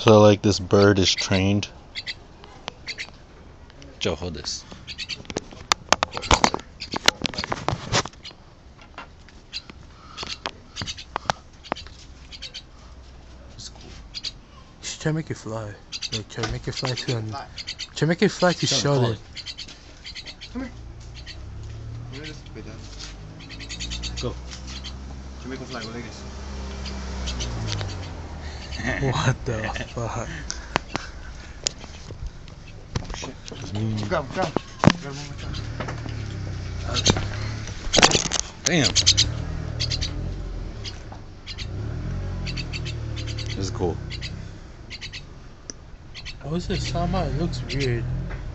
So like this bird is trained. Joe, hold this. It's cool. Just try to make it fly. Like try to make it fly to try to make it fly to shoulder. Come here. Mira this. Cuidado. Go. Yo me con fly, like this. What the fuck? Oh shit. Grab. Grab one more time. Damn. This is cool. What was this? Sama? It looks weird.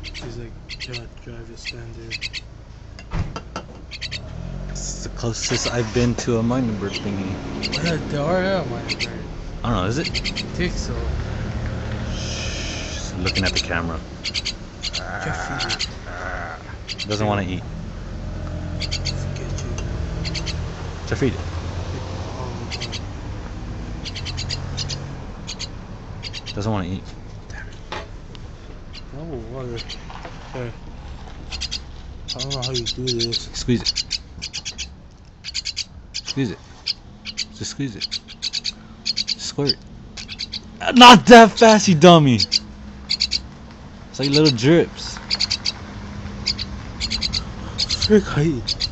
He's like, drive it standard. It's the closest I've been to a Mynah bird thingy. There are Mynah bird. I don't know, is it? I think so. Just looking at the camera. Doesn't want to eat. Just feed it. Doesn't want to eat. No water. Hey. I don't know how you do this. Squeeze it. Squeeze it. Just squeeze it. Squirt. Not that fast, you dummy. It's like little drips. Frick, I eat.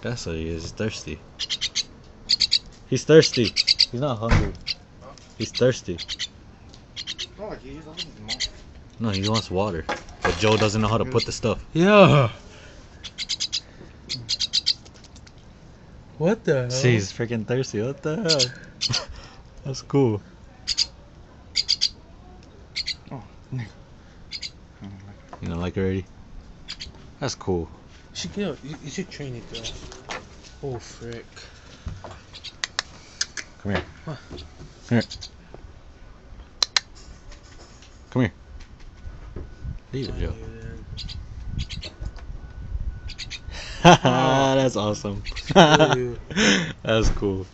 That's what he is. He's thirsty. He's thirsty. He's not hungry. He's thirsty. No, like he's opening his mouth. No, he wants water. But Joe doesn't know how to put the stuff. Yeah. What the hell? See, he's freaking thirsty. What the hell? That's cool. Oh, You don't like it already? That's cool. You should get out. You should train it though. Oh frick. Come here. What? Come here. Come here. Leave it, Joe. Haha, that's awesome. That's cool.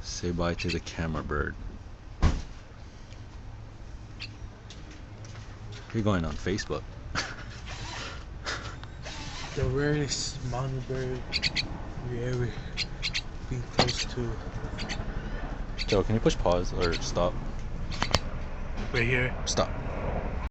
Say bye to the camera bird. You're going on Facebook. The rarest Mynah bird we ever been close to. Joe, can you push pause or stop? Right here. Stop.